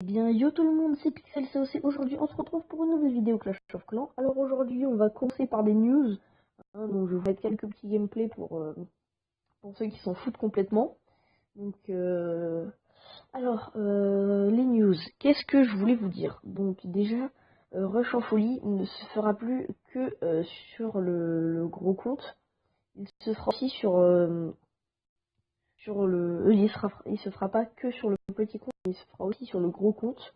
Eh bien, yo tout le monde, c'est Pixel COC. Aujourd'hui, on se retrouve pour une nouvelle vidéo Clash of Clans. Alors aujourd'hui, on va commencer par des news. Donc je vais mettre quelques petits gameplays pour ceux qui s'en foutent complètement. Donc, les news. Qu'est-ce que je voulais vous dire? Donc déjà, Rush en folie ne se fera plus que sur le gros compte. Il se fera aussi il se fera pas que sur le petit compte, il se fera aussi sur le gros compte.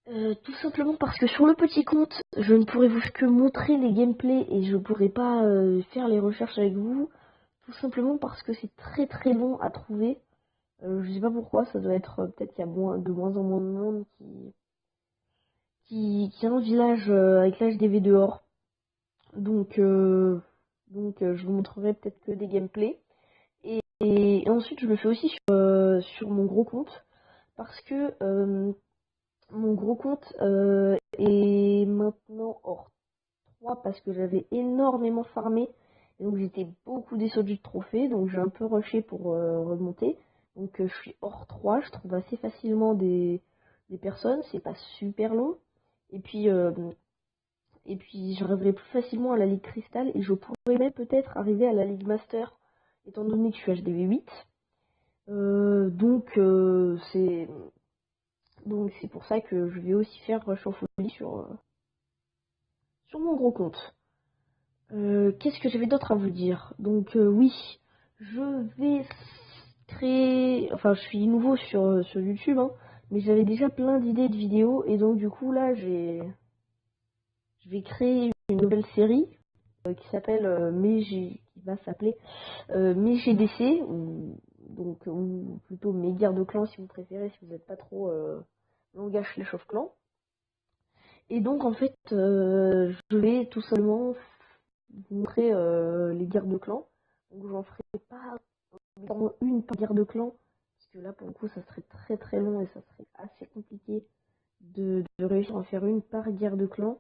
Tout simplement parce que sur le petit compte, je ne pourrai vous que montrer les gameplays et je pourrai pas faire les recherches avec vous. Tout simplement parce que c'est très très long à trouver. Je sais pas pourquoi, ça doit être peut-être qu'il y a de moins en moins de monde qui a un village avec l'HDV dehors. Donc, je vous montrerai peut-être que des gameplays. Et ensuite, je le fais aussi sur mon gros compte parce que mon gros compte est maintenant hors 3 parce que j'avais énormément farmé. Et donc j'étais beaucoup descendu de trophées. Donc j'ai un peu rushé pour remonter. Donc je suis hors 3. Je trouve assez facilement des personnes. C'est pas super long. Et puis, j'arriverai plus facilement à la Ligue Cristal. Et je pourrais même peut-être arriver à la Ligue Master. Étant donné que je suis HDV 8. Donc c'est pour ça que je vais aussi faire Rush en folie sur mon gros compte. Qu'est-ce que j'avais d'autre à vous dire? Donc oui, je vais créer... Enfin, je suis nouveau sur YouTube, hein, mais j'avais déjà plein d'idées de vidéos, et donc du coup là, je vais créer une nouvelle série qui s'appelle qui va s'appeler Mes GDC, ou plutôt Mes guerres de clans si vous préférez, si vous n'êtes pas trop langage Clash of Clans. Et donc en fait, je vais tout simplement vous montrer les guerres de clans. Donc j'en ferai pas une par guerre de clans, parce que là pour le coup ça serait très très long et ça serait assez compliqué de réussir à en faire une par guerre de clans.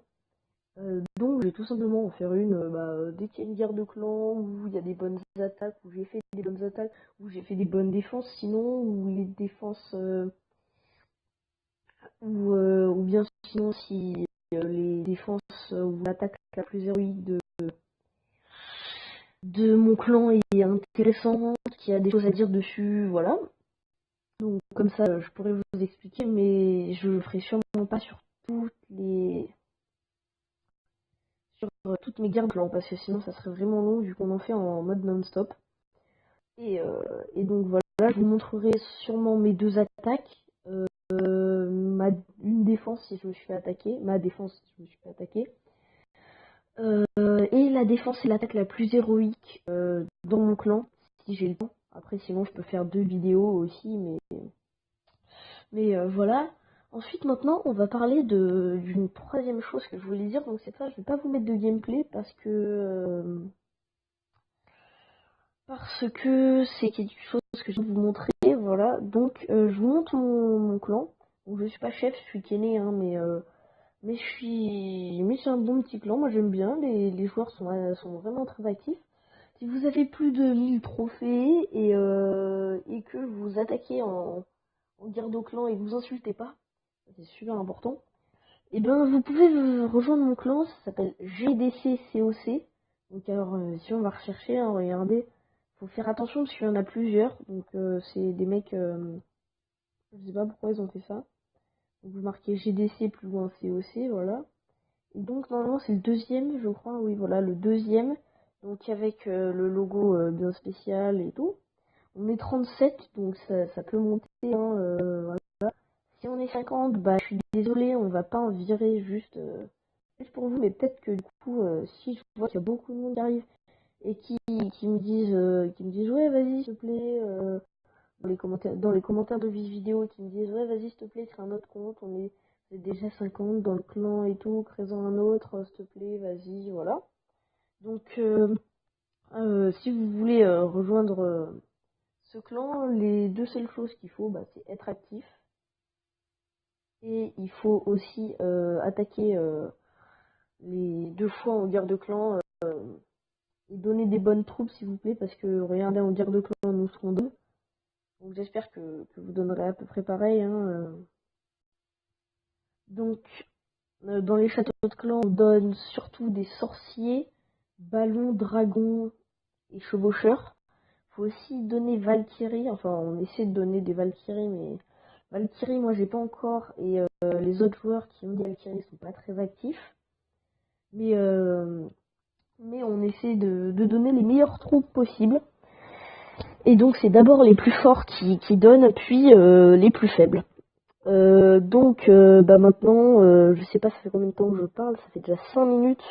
Donc je vais tout simplement en faire une dès qu'il y a une guerre de clans où il y a des bonnes attaques, où j'ai fait des bonnes attaques, où j'ai fait des bonnes défenses, sinon où les défenses ou bien sinon si les défenses ou l'attaque la plus héroïque de mon clan est intéressante, qu'il y a des choses à dire dessus, voilà. Donc comme ça, je pourrais vous expliquer, mais je le ferai sûrement pas sur toutes mes guerres de clan, parce que sinon ça serait vraiment long vu qu'on en fait en mode non-stop. Et donc voilà, je vous montrerai sûrement mes deux attaques, une défense si je me suis fait attaquer, ma défense si je me suis fait attaquer. Et la défense et l'attaque la plus héroïque dans mon clan, si j'ai le temps. Après, sinon, je peux faire 2 vidéos aussi, mais voilà. Ensuite, maintenant, on va parler d'une troisième chose que je voulais dire. Donc, cette fois, je vais pas vous mettre de gameplay parce que c'est quelque chose que je vais vous montrer. Voilà. Donc, je vous montre mon clan. Donc, je suis pas chef, je suis Kené, hein, mais c'est un bon petit clan. Moi, j'aime bien. Les joueurs sont vraiment très actifs. Si vous avez plus de 1000 trophées et que vous attaquez en guerre de clan et que vous insultez pas, c'est super important, et bien vous pouvez rejoindre mon clan, ça s'appelle GDC COC. Donc alors si on va rechercher, hein, regardez, faut faire attention parce qu'il y en a plusieurs, donc c'est des mecs, je sais pas pourquoi ils ont fait ça. Donc vous marquez GDC plus loin COC, voilà. Et donc normalement c'est le deuxième, je crois, oui voilà, le deuxième, donc avec le logo bien spécial et tout. On est 37, donc ça peut monter, hein, voilà. Si on est 50, bah je suis désolée, on va pas en virer juste pour vous, mais peut-être que du coup, si je vois qu'il y a beaucoup de monde qui arrive et qui me disent ouais vas-y s'il te plaît, dans les commentaires de vidéo, qui me disent ouais vas-y s'il te plaît, crée un autre compte, vous êtes déjà 50 dans le clan et tout, crée-en un autre, s'il te plaît, vas-y, voilà. Donc si vous voulez rejoindre ce clan, les deux seules choses qu'il faut, bah, c'est être actif. Et il faut aussi attaquer les 2 fois en guerre de clan et donner des bonnes troupes s'il vous plaît, parce que regardez, en guerre de clan nous serons 2. Donc j'espère que vous donnerez à peu près pareil, hein. Donc dans les châteaux de clan, on donne surtout des sorciers, ballons, dragons et chevaucheurs. Faut aussi donner Valkyrie, enfin on essaie de donner des Valkyries, mais Valkyrie moi j'ai pas encore, et les autres joueurs qui ont des Valkyries sont pas très actifs. Mais on essaie de donner les meilleures troupes possibles. Et donc c'est d'abord les plus forts qui donnent, puis les plus faibles. Maintenant, je sais pas ça fait combien de temps que je parle, ça fait déjà 5 minutes.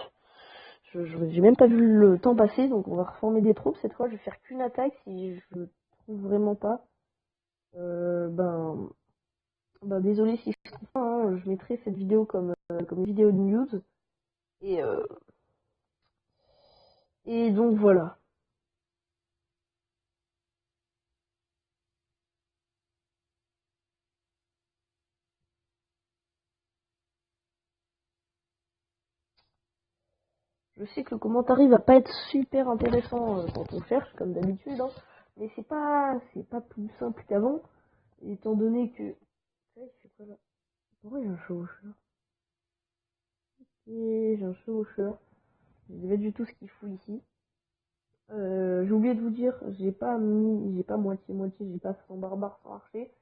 J'ai même pas vu le temps passer, donc on va reformer des troupes. Cette fois, je vais faire qu'une attaque si je trouve vraiment pas. Désolé si je trouve pas, hein, je mettrai cette vidéo comme vidéo de news. Et, euh, et donc voilà. Je sais que le commentaire va pas être super intéressant quand on cherche, comme d'habitude, hein, mais c'est pas plus simple qu'avant, étant donné que... C'est quoi là? Pourquoi j'ai un chevaucheur? Et j'ai un chevaucheur. Je sais pas du tout ce qu'il fout ici. J'ai oublié de vous dire, j'ai pas moitié-moitié, j'ai pas 100 barbares sans archer.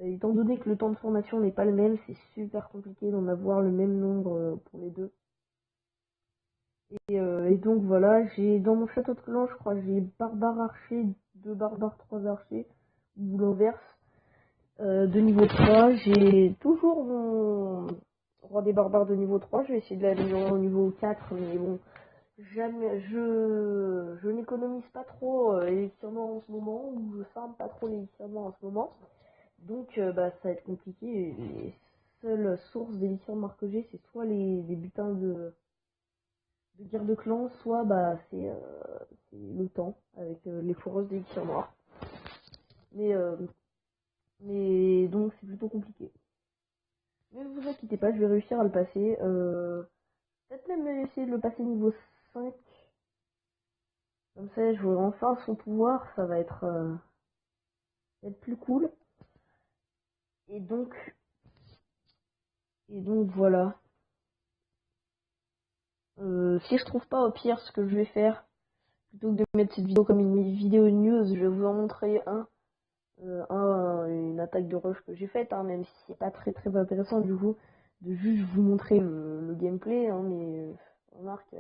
Étant donné que le temps de formation n'est pas le même, c'est super compliqué d'en avoir le même nombre pour les deux. Et donc voilà, j'ai dans mon château de clan, je crois, j'ai barbare archer, 2 barbares, 3 archers, ou l'inverse, de niveau 3. J'ai toujours mon roi des barbares de niveau 3, je vais essayer de l'améliorer au niveau 4, mais bon, jamais, je n'économise pas trop les étirements en ce moment, ou je farme pas trop les étirements en ce moment, donc ça va être compliqué. Les seules sources d'étirements que j'ai, c'est soit les butins de guerre de clan, soit c'est le temps avec les foreuses des tirs noirs. Mais, euh, mais donc c'est plutôt compliqué. Mais ne vous inquiétez pas, je vais réussir à le passer. Peut-être même essayer de le passer niveau 5. Comme ça, je vois enfin son pouvoir, ça va être plus cool. Et donc, voilà. Si je trouve pas, au pire, ce que je vais faire, plutôt que de mettre cette vidéo comme une vidéo news, je vais vous en montrer une attaque de rush que j'ai faite, hein, même si c'est pas très très intéressant du coup de juste vous montrer le gameplay, hein, mais on remarque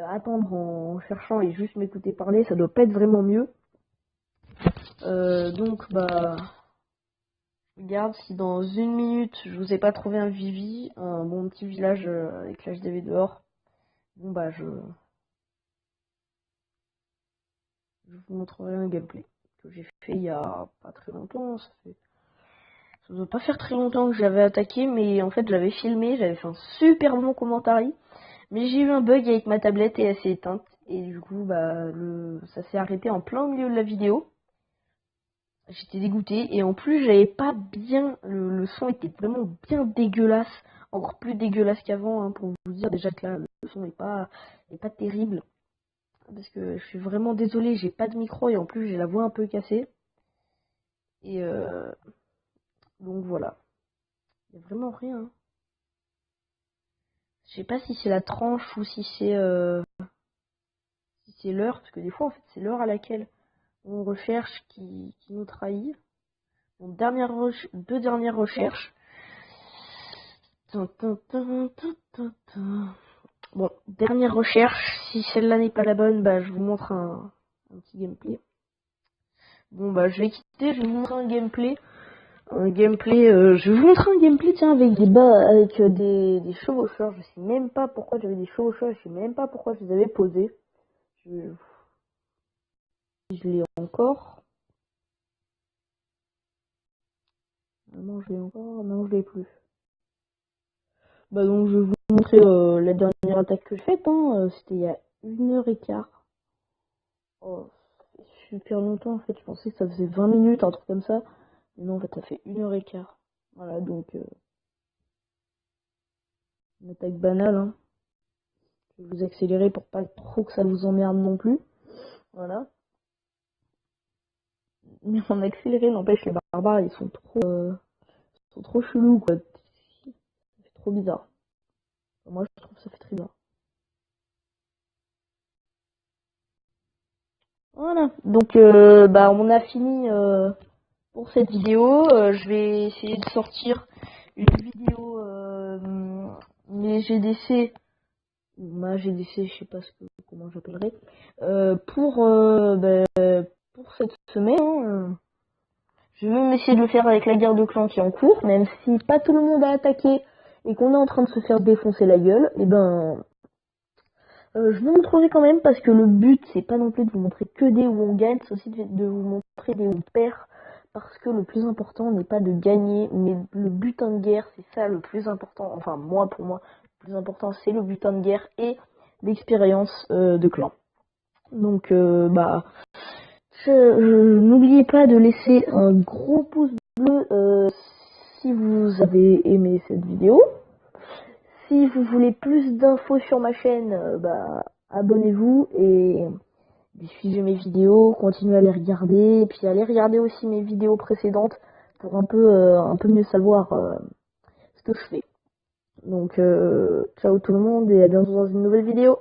attendre en cherchant et juste m'écouter parler, ça doit pas être vraiment mieux. Regarde, si dans 1 minute je vous ai pas trouvé un Vivi, un bon petit village avec l'HDV dehors, bon je vous montrerai un gameplay que j'ai fait il y a pas très longtemps. Ça doit pas faire très longtemps que j'avais attaqué, mais en fait j'avais filmé, j'avais fait un super bon commentaire, mais j'ai eu un bug avec ma tablette et elle s'est éteinte, et du coup ça s'est arrêté en plein milieu de la vidéo. J'étais dégoûtée, et en plus j'avais pas bien, le son était vraiment bien dégueulasse, encore plus dégueulasse qu'avant, hein, pour vous dire déjà que là le son est pas terrible, parce que je suis vraiment désolée, j'ai pas de micro et en plus j'ai la voix un peu cassée, et donc voilà, il y a vraiment rien, hein. Je sais pas si c'est la tranche ou si c'est l'heure, parce que des fois en fait c'est l'heure à laquelle on recherche qui nous trahit. Bon, deux dernières recherches. Bon, dernière recherche, si celle-là n'est pas la bonne, je vous montre un petit gameplay. Bon je vais quitter, je vais vous montrer un gameplay. Je vais vous montrer un gameplay, tiens, avec des chevaucheurs. Je sais même pas pourquoi j'avais des chevaucheurs, je sais même pas pourquoi je les avais posés. Je l'ai encore. Non, je l'ai encore. Non, je l'ai plus. Donc, je vais vous montrer la dernière attaque que j'ai faite. Hein. C'était il y a 1h15. Oh, ça fait super longtemps en fait. Je pensais que ça faisait 20 minutes, un truc comme ça. Mais non, en fait, ça fait 1h15. Voilà, donc, une attaque banale. Hein. Je vais vous accélérer pour pas trop que ça vous emmerde non plus. Voilà. Mais en accéléré, n'empêche, les barbares, ils sont trop chelous, quoi. C'est trop bizarre. Moi, je trouve que ça fait très bien. Voilà. Donc, bah, on a fini pour cette vidéo. Je vais essayer de sortir une vidéo mes GDC, ou ma GDC, je sais pas comment j'appellerai, pour cette semaine. Hein. Je vais même essayer de le faire avec la guerre de clans qui est en cours, même si pas tout le monde a attaqué et qu'on est en train de se faire défoncer la gueule, et ben je vous montrerai quand même parce que le but c'est pas non plus de vous montrer que des où on gagne, c'est aussi de vous montrer des où on perd, parce que le plus important n'est pas de gagner, mais le butin de guerre, c'est ça le plus important, enfin pour moi, le plus important c'est le butin de guerre et l'expérience de clan. Donc n'oubliez pas de laisser un gros pouce bleu si vous avez aimé cette vidéo. Si vous voulez plus d'infos sur ma chaîne, abonnez-vous et suivez mes vidéos, continuez à les regarder, et puis allez regarder aussi mes vidéos précédentes pour un peu mieux savoir ce que je fais. Donc ciao tout le monde et à bientôt dans une nouvelle vidéo.